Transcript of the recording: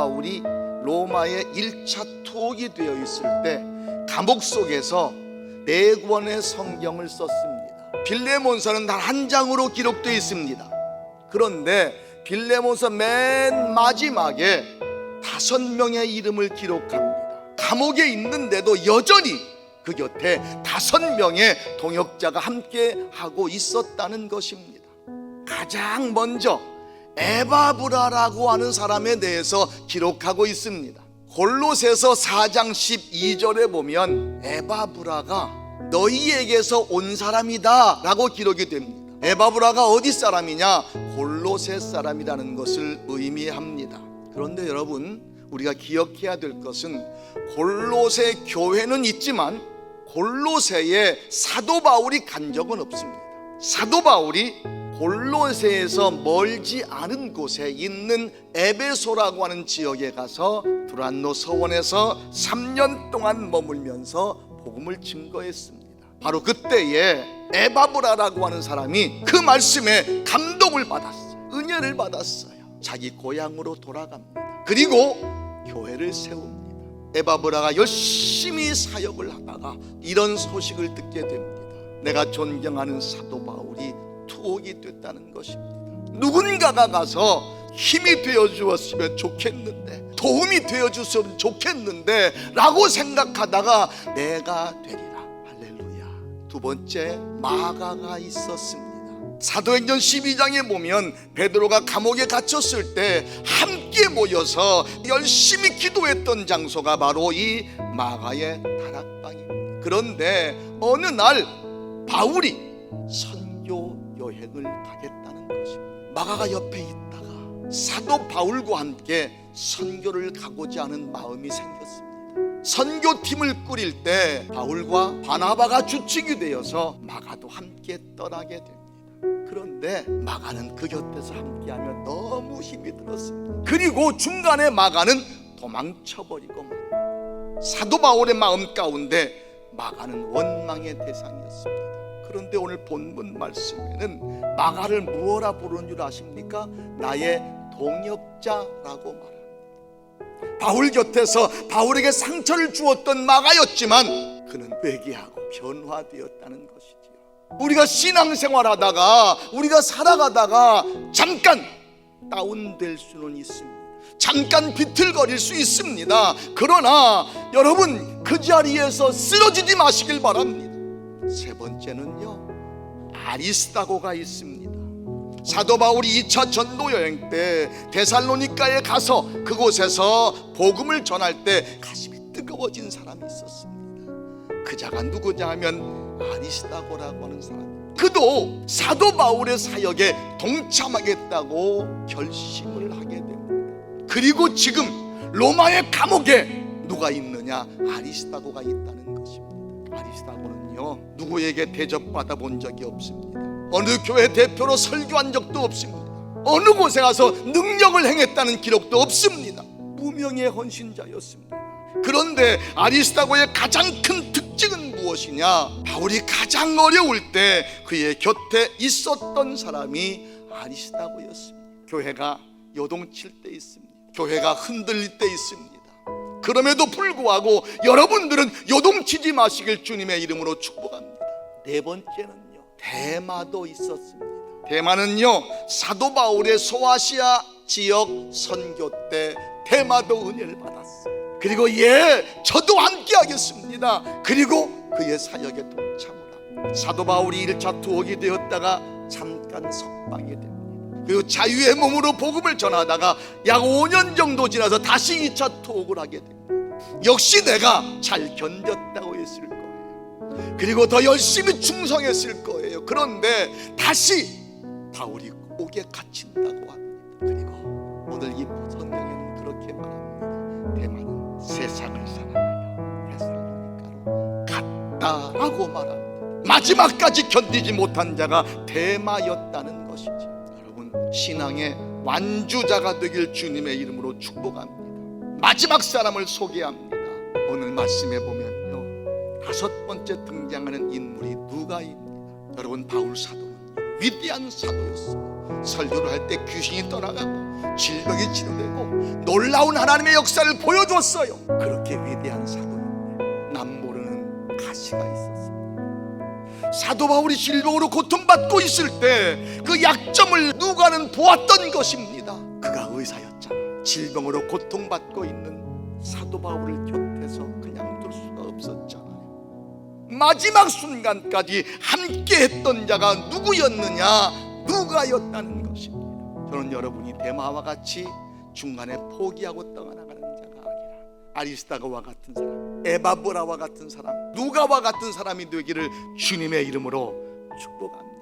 바울이 로마의 1차 투옥이 되어 있을 때 감옥 속에서 4권의 성경을 썼습니다. 빌레몬서는 단 한 장으로 기록되어 있습니다. 그런데 빌레몬서 맨 마지막에 5명의 이름을 기록합니다. 감옥에 있는데도 여전히 그 곁에 5명의 동역자가 함께 하고 있었다는 것입니다. 가장 먼저 에바브라라고 하는 사람에 대해서 기록하고 있습니다. 골로새서 4장 12절에 보면 에바브라가 너희에게서 온 사람이다 라고 기록이 됩니다. 에바브라가 어디 사람이냐? 골로새 사람이라는 것을 의미합니다. 그런데 여러분, 우리가 기억해야 될 것은 골로새 교회는 있지만 골로새에 사도 바울이 간 적은 없습니다. 사도 바울이 골로새에서 멀지 않은 곳에 있는 에베소라고 하는 지역에 가서 두란노 서원에서 3년 동안 머물면서 복음을 증거했습니다. 바로 그때에 에바브라라고 하는 사람이 그 말씀에 감동을 받았어요. 은혜를 받았어요. 자기 고향으로 돌아갑니다. 그리고 교회를 세웁니다. 에바브라가 열심히 사역을 하다가 이런 소식을 듣게 됩니다. 내가 존경하는 사도 바울이 투옥이 됐다는 것입니다. 누군가가 가서 힘이 되어 주었으면 좋겠는데, 도움이 되어 주었으면 좋겠는데 라고 생각하다가 내가 되리라. 할렐루야. 두 번째, 마가가 있었습니다. 사도행전 12장에 보면 베드로가 감옥에 갇혔을 때 함께 모여서 열심히 기도했던 장소가 바로 이 마가의 다락방입니다. 그런데 어느 날 바울이 선교 여행을 가겠다는 것입니다. 마가가 옆에 있다가 사도 바울과 함께 선교를 가고자 하는 마음이 생겼습니다. 선교팀을 꾸릴 때 바울과 바나바가 주축이 되어서 마가도 함께 떠나게 됩니다. 그런데 마가는 그 곁에서 함께하면 너무 힘이 들었습니다. 그리고 중간에 마가는 도망쳐버리고 맙니다. 사도 바울의 마음 가운데 마가는 원망의 대상이었습니다. 그런데 오늘 본문 말씀에는 마가를 무엇라 부르는 줄 아십니까? 나의 동역자라고 말합니다. 바울 곁에서 바울에게 상처를 주었던 마가였지만 그는 회개하고 변화되었다는 것이지요. 우리가 신앙생활하다가 우리가 살아가다가 잠깐 다운될 수는 있습니다. 잠깐 비틀거릴 수 있습니다. 그러나 여러분, 그 자리에서 쓰러지지 마시길 바랍니다. 세 번째는요, 아리스다고가 있습니다. 사도 바울이 2차 전도 여행 때 데살로니가에 가서 그곳에서 복음을 전할 때 가슴이 뜨거워진 사람이 있었습니다. 그 자가 누구냐 하면 아리스다고라고 하는 사람. 그도 사도 바울의 사역에 동참하겠다고 결심을 하게 됩니다. 그리고 지금 로마의 감옥에 누가 있느냐? 아리스다고가 있다는 것입니다. 아리스다고는요, 누구에게 대접받아 본 적이 없습니다. 어느 교회 대표로 설교한 적도 없습니다. 어느 곳에 가서 능력을 행했다는 기록도 없습니다. 무명의 헌신자였습니다. 그런데 아리스다고의 가장 큰 특징은 무엇이냐? 바울이 가장 어려울 때 그의 곁에 있었던 사람이 아리스다고였습니다. 교회가 요동칠 때 있습니다. 교회가 흔들릴 때 있습니다. 그럼에도 불구하고 여러분들은 요동치지 마시길 주님의 이름으로 축복합니다. 네 번째는요, 데마도 있었습니다. 데마는요, 사도 바울의 소아시아 지역 선교 때 데마도 은혜를 받았어요. 그리고 저도 함께 하겠습니다. 그리고 그의 사역에 동참을 합니다. 사도 바울이 1차 투옥이 되었다가 잠깐 석방이 됩니다. 그리고 자유의 몸으로 복음을 전하다가 약 5년 정도 지나서 다시 2차 투옥을 하게 됩니다. 역시 내가 잘 견뎠다고 했을 거예요. 그리고 더 열심히 충성했을 거예요. 그런데 다시 바울이 옥에 갇힌다고 합니다. 그리고 오늘 이 성경에는 그렇게 말합니다. 데마는 세상을 사랑하여 데살로니가로 갔다라고 말합니다. 마지막까지 견디지 못한 자가 데마였다는 것이죠. 여러분, 신앙의 완주자가 되길 주님의 이름으로 축복합니다. 마지막 사람을 소개합니다. 오늘 말씀에 보면요, 5번째 등장하는 인물이 누가입니다. 여러분, 바울 사도는 위대한 사도였어. 설교를 할 때 귀신이 떠나가고 질병이 치료되고 놀라운 하나님의 역사를 보여줬어요. 그렇게 위대한 사도였는데 남 모르는 가시가 있었어. 사도 바울이 질병으로 고통받고 있을 때 그 약점을 누가는 보았던 것입니다. 그가 의사였잖아. 질병으로 고통받고 있는 사도 바울을 곁에서 그냥 둘 수가 없었잖아요. 마지막 순간까지 함께 했던 자가 누구였느냐? 누가였다는 것입니다. 저는 여러분이 데마와 같이 중간에 포기하고 떠나가는 자가 아니라 아리스다고와 같은 사람, 에바브라와 같은 사람, 누가와 같은 사람이 되기를 주님의 이름으로 축복합니다.